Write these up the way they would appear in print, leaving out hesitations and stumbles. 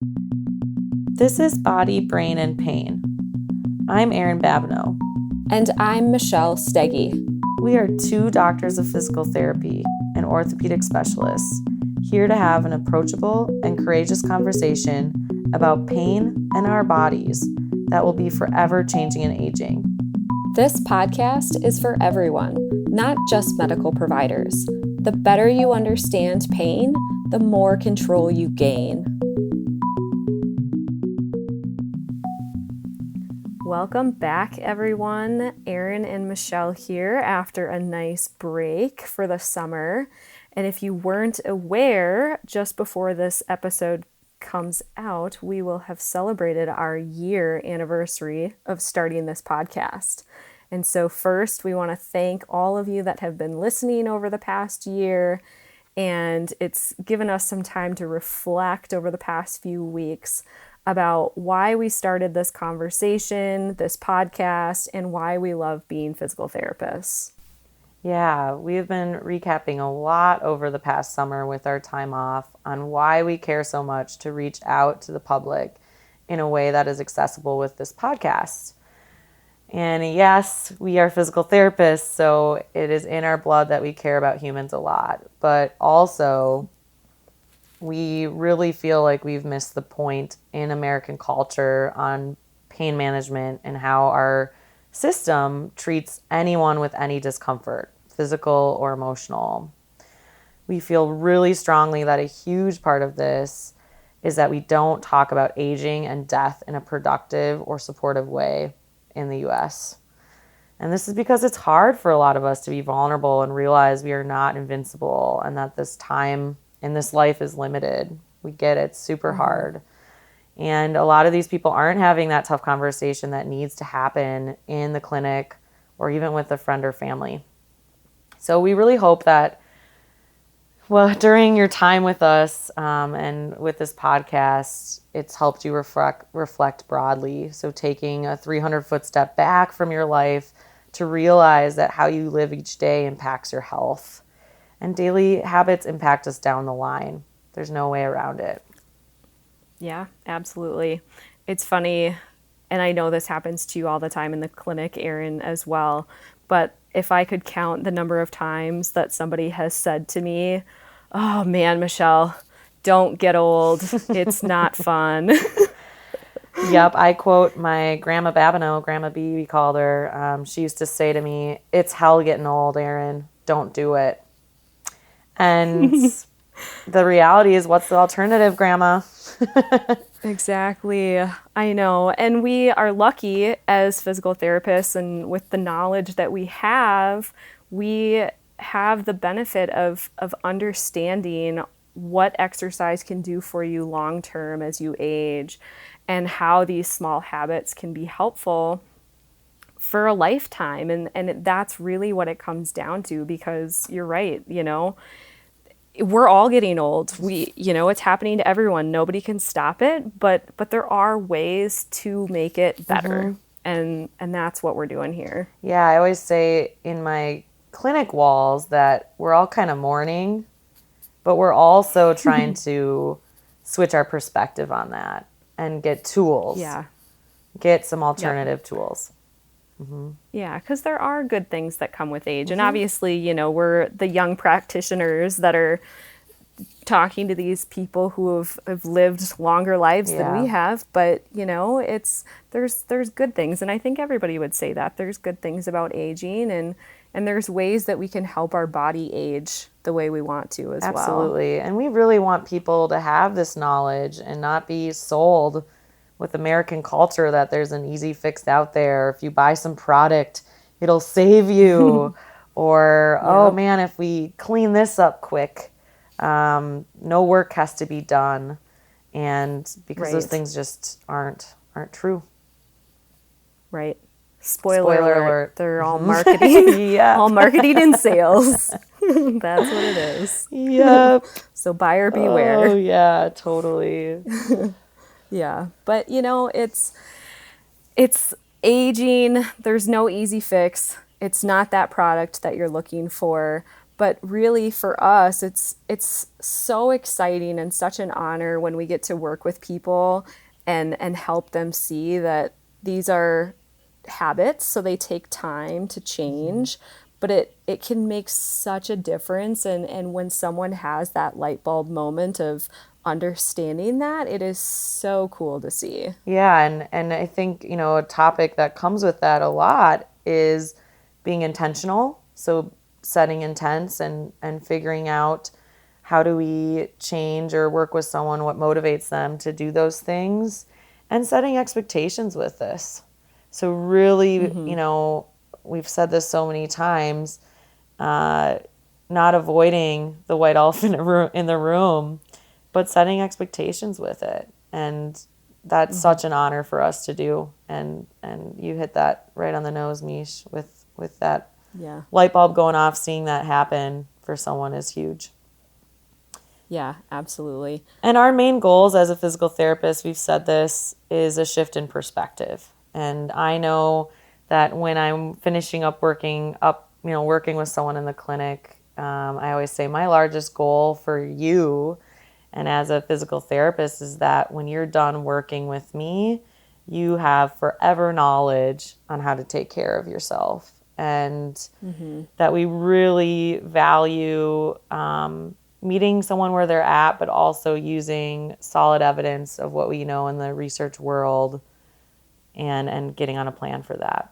This is Body, Brain, and Pain. I'm Erin Babineau. And I'm Michelle Steggy. We are two doctors of physical therapy and orthopedic specialists, here to have an approachable and courageous conversation about pain and our bodies that will be forever changing and aging. This podcast is for everyone, not just medical providers. The better you understand pain, the more control you gain. Welcome back, everyone. Erin and Michelle here after a nice break for the summer. And if you weren't aware, just before this episode comes out, we will have celebrated our year anniversary of starting this podcast. And so first, we want to thank all of you that have been listening over the past year. And it's given us some time to reflect over the past few weeks about why we started this conversation, this podcast, and why we love being physical therapists. Yeah, we've been recapping a lot over the past summer with our time off on why we care so much to reach out to the public in a way that is accessible with this podcast. And yes, we are physical therapists, so it is in our blood that we care about humans a lot. But also, we really feel like we've missed the point in American culture on pain management and how our system treats anyone with any discomfort, physical or emotional. We feel really strongly that a huge part of this is that we don't talk about aging and death in a productive or supportive way in the US. And this is because it's hard for a lot of us to be vulnerable and realize we are not invincible and that this time in this life is limited. We get it, super hard. And a lot of these people aren't having that tough conversation that needs to happen in the clinic or even with a friend or family. So we really hope that, well, during your time with us and with this podcast, it's helped you reflect broadly. So taking a 300-foot step back from your life to realize that how you live each day impacts your health. And daily habits impact us down the line. There's no way around it. Yeah, absolutely. It's funny, and I know this happens to you all the time in the clinic, Erin, as well, but if I could count the number of times that somebody has said to me, "Oh man, Michelle, don't get old. It's not fun." Yep, I quote my Grandma Babineau, Grandma B, we called her. She used to say to me, "It's hell getting old, Erin. Don't do it." And the reality is, what's the alternative, Grandma? Exactly. I know. And we are lucky as physical therapists, and with the knowledge that we have the benefit of understanding what exercise can do for you long term as you age, and how these small habits can be helpful for a lifetime. And that's really what it comes down to, because you're right, we're all getting old. It's happening to everyone. Nobody can stop it, but there are ways to make it better. And that's what we're doing here. Yeah, I always say in my clinic walls that we're all kind of mourning, but we're also trying to switch our perspective on that and get tools. Yeah. Get some alternative tools. Yeah, because there are good things that come with age. And obviously, we're the young practitioners that are talking to these people who have lived longer lives than we have. But, there's good things. And I think everybody would say that. There's good things about aging, and there's ways that we can help our body age the way we want to as well. Absolutely. And we really want people to have this knowledge and not be sold with American culture that there's an easy fix out there. If you buy some product, it'll save you. Or, oh man, if we clean this up quick, no work has to be done. And because those things just aren't true. Right. Spoiler alert. They're all marketing. All marketing and sales. That's what it is. Yep. So buyer beware. Oh yeah, totally. Yeah, but it's aging. There's no easy fix. It's not that product that you're looking for, But really for us, it's so exciting and such an honor when we get to work with people and help them see that these are habits, so they take time to change, but it can make such a difference. And when someone has that light bulb moment of understanding that, it is so cool to see. Yeah, and I think, a topic that comes with that a lot is being intentional. So setting intents and figuring out how do we change or work with someone, what motivates them to do those things, and setting expectations with this. So really, we've said this so many times, not avoiding the white elephant in the room, but setting expectations with it. And that's such an honor for us to do. And you hit that right on the nose, Mish, with that Yeah. light bulb going off, seeing that happen for someone is huge. Yeah, absolutely. And our main goals as a physical therapist, we've said this, is a shift in perspective. And I know that when I'm finishing up working with someone in the clinic, I always say my largest goal for you and as a physical therapist is that when you're done working with me, you have forever knowledge on how to take care of yourself. And that we really value meeting someone where they're at, but also using solid evidence of what we know in the research world and getting on a plan for that.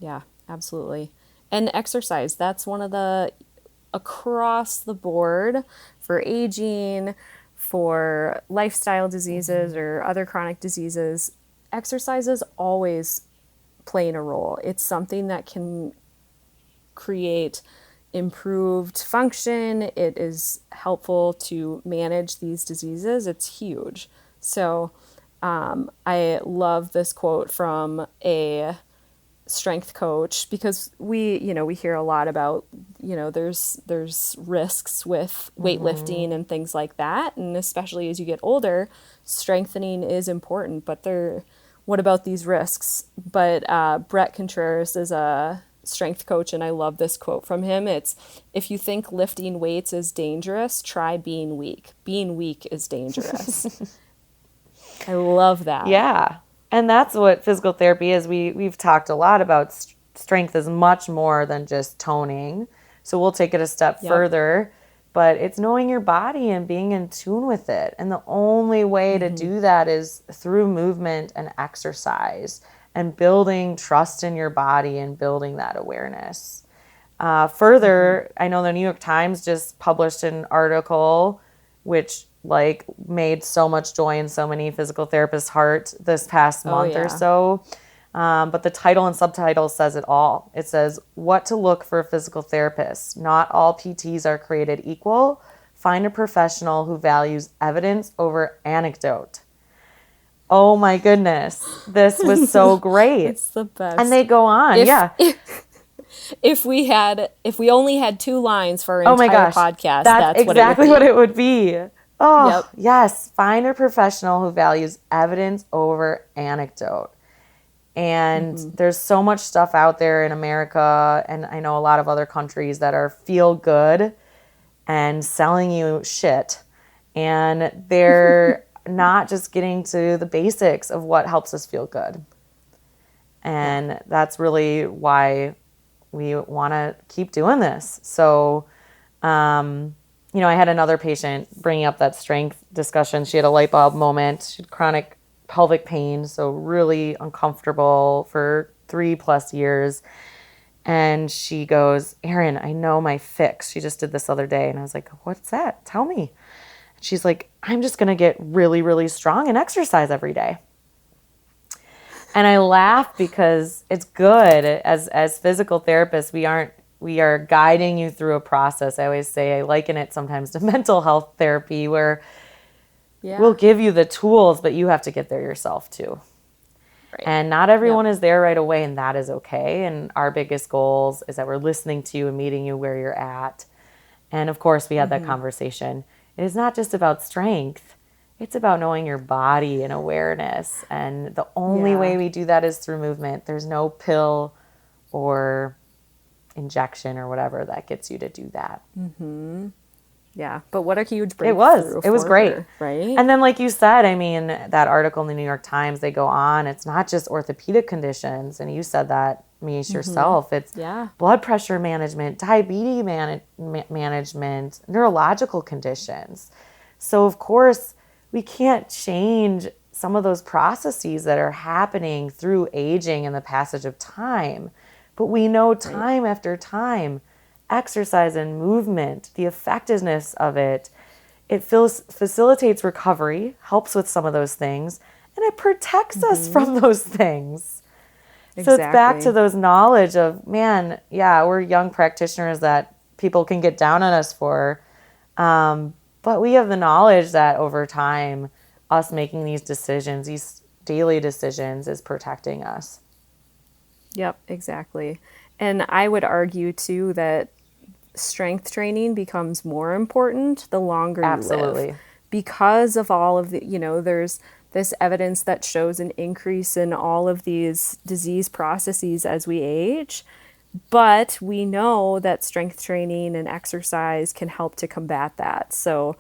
Yeah, absolutely. And exercise, that's one of the across the board for aging, for lifestyle diseases or other chronic diseases. Exercise is always playing a role. It's something that can create improved function. It is helpful to manage these diseases. It's huge. So I love this quote from a strength coach, because we hear a lot about, there's risks with weightlifting and things like that. And especially as you get older, strengthening is important, but what about these risks? But Brett Contreras is a strength coach, and I love this quote from him. It's, if you think lifting weights is dangerous, try being weak. Being weak is dangerous. I love that. Yeah. And that's what physical therapy is. We've talked a lot about strength is much more than just toning. So we'll take it a step further, but it's knowing your body and being in tune with it. And the only way to do that is through movement and exercise and building trust in your body and building that awareness. Further, I know the New York Times just published an article which made so much joy in so many physical therapists' heart this past month or so. But the title and subtitle says it all. It says, "What to look for a physical therapist. Not all PTs are created equal. Find a professional who values evidence over anecdote." Oh my goodness. This was so great. It's the best. And they go on. If we only had 2 lines for our entire podcast, that's exactly what it would be. Oh, Yep. Yes. Find a professional who values evidence over anecdote. And there's so much stuff out there in America, and I know a lot of other countries that are feel good and selling you shit. And they're not just getting to the basics of what helps us feel good. And that's really why we want to keep doing this. So, I had another patient bringing up that strength discussion. She had a light bulb moment. She had chronic pelvic pain, so really uncomfortable for 3+ years. And she goes, "Erin, I know my fix." She just did this other day. And I was like, "What's that? Tell me." She's like, "I'm just going to get really, really strong and exercise every day." And I laugh because it's good. As physical therapists, we are guiding you through a process. I always say, I liken it sometimes to mental health therapy, where we'll give you the tools, but you have to get there yourself too. Right. And not everyone is there right away, and that is okay. And our biggest goals is that we're listening to you and meeting you where you're at. And of course, we had that conversation. It is not just about strength. It's about knowing your body and awareness. And the only way we do that is through movement. There's no pill or injection or whatever that gets you to do that. Yeah, but what a huge It breakthrough. was for great. her, right? And then, like you said, I mean, that article in the New York Times, they go on, it's not just orthopedic conditions. And you said that, Mish, yourself. It's Yeah. blood pressure management, diabetes management, neurological conditions. So, of course, we can't change some of those processes that are happening through aging and the passage of time. But we know time after time, exercise and movement, the effectiveness of it, it facilitates recovery, helps with some of those things, and it protects us from those things. So it's back to those knowledge of, man, yeah, we're young practitioners that people can get down on us for. But we have the knowledge that over time, us making these decisions, these daily decisions, is protecting us. Yep, exactly. And I would argue too that strength training becomes more important the longer you Absolutely. live, because of all of the, there's this evidence that shows an increase in all of these disease processes as we age. But we know that strength training and exercise can help to combat that. So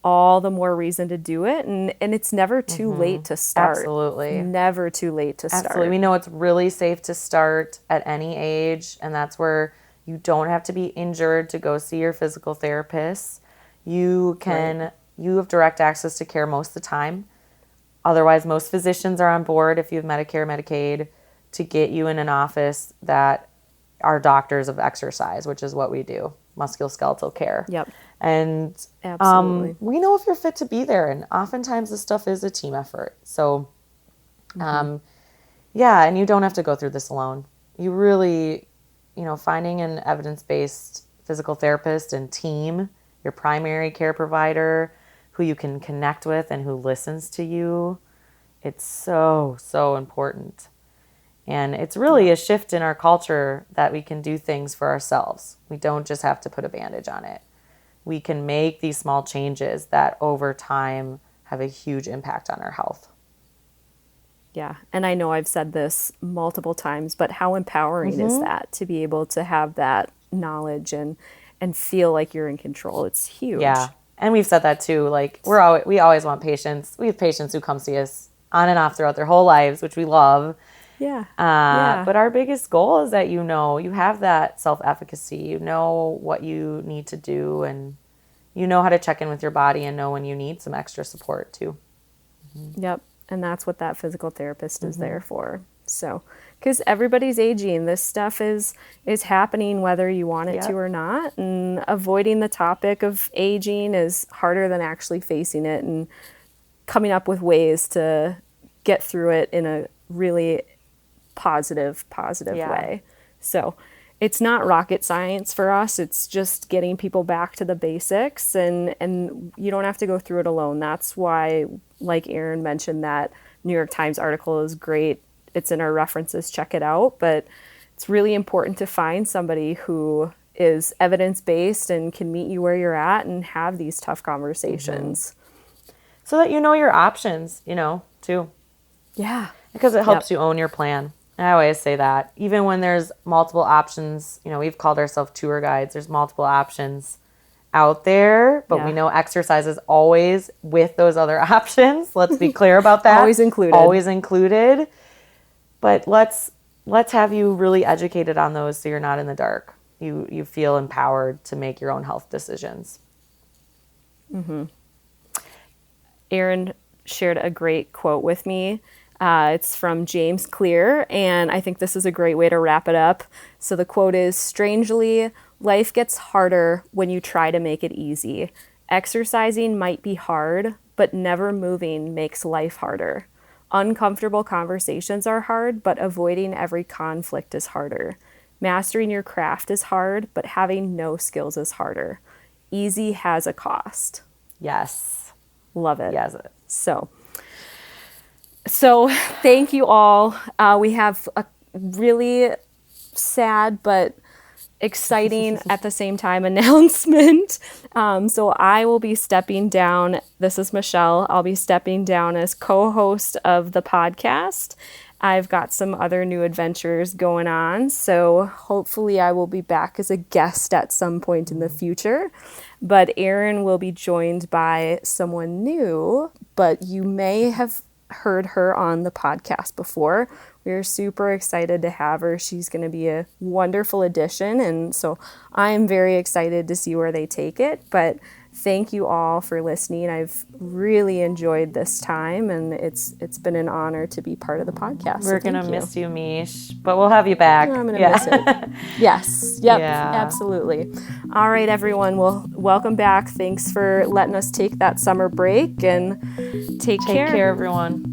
all the more reason to do it. And it's never too late to start. Absolutely. Never too late to start. Absolutely. We know it's really safe to start at any age, and that's where you don't have to be injured to go see your physical therapist. You have direct access to care most of the time. Otherwise, most physicians are on board, if you have Medicare, Medicaid, to get you in an office that are doctors of exercise, which is what we do, musculoskeletal care. Yep. And Absolutely. we know if you're fit to be there. And oftentimes this stuff is a team effort. So, yeah, and you don't have to go through this alone. You really, finding an evidence-based physical therapist and team, your primary care provider, who you can connect with and who listens to you, it's so, so important. And it's really a shift in our culture that we can do things for ourselves. We don't just have to put a bandage on it. We can make these small changes that over time have a huge impact on our health. Yeah. And I know I've said this multiple times, but how empowering is that to be able to have that knowledge and feel like you're in control? It's huge. Yeah. And we've said that too. Like we always want patients. We have patients who come see us on and off throughout their whole lives, which we love. Yeah. But our biggest goal is that you have that self-efficacy. You know what you need to do, and you know how to check in with your body and know when you need some extra support too. Yep. And that's what that physical therapist is there for. So, because everybody's aging, this stuff is happening whether you want it to or not. And avoiding the topic of aging is harder than actually facing it and coming up with ways to get through it in a really positive way. So it's not rocket science for us. It's just getting people back to the basics, and you don't have to go through it alone. That's why, like Erin mentioned, that New York Times article is great. It's in our references, check it out. But it's really important to find somebody who is evidence-based and can meet you where you're at and have these tough conversations. So that you know your options, too. Yeah. Because it helps you own your plan. I always say that. Even when there's multiple options, we've called ourselves tour guides. There's multiple options out there, but we know exercise is always with those other options. Let's be clear about that. Always included. Always included. But let's have you really educated on those so you're not in the dark. You feel empowered to make your own health decisions. Erin shared a great quote with me. It's from James Clear, and I think this is a great way to wrap it up. So the quote is, "Strangely, life gets harder when you try to make it easy. Exercising might be hard, but never moving makes life harder. Uncomfortable conversations are hard, but avoiding every conflict is harder. Mastering your craft is hard, but having no skills is harder. Easy has a cost." Yes. Love it. Yes. So thank you all. We have a really sad but exciting at the same time announcement. So I will be stepping down. This is Michelle. I'll be stepping down as co-host of the podcast. I've got some other new adventures going on, so hopefully I will be back as a guest at some point in the future. But Erin will be joined by someone new, but you may have heard her on the podcast before. We're super excited to have her. She's going to be a wonderful addition, and so I'm very excited to see where they take it. But thank you all for listening. I've really enjoyed this time, and it's been an honor to be part of the podcast. We're going to miss you, Mish, but we'll have you back. I'm going to miss it. Yes. Yep. Yeah. Absolutely. All right, everyone. Well, welcome back. Thanks for letting us take that summer break, and take care. Take care, everyone.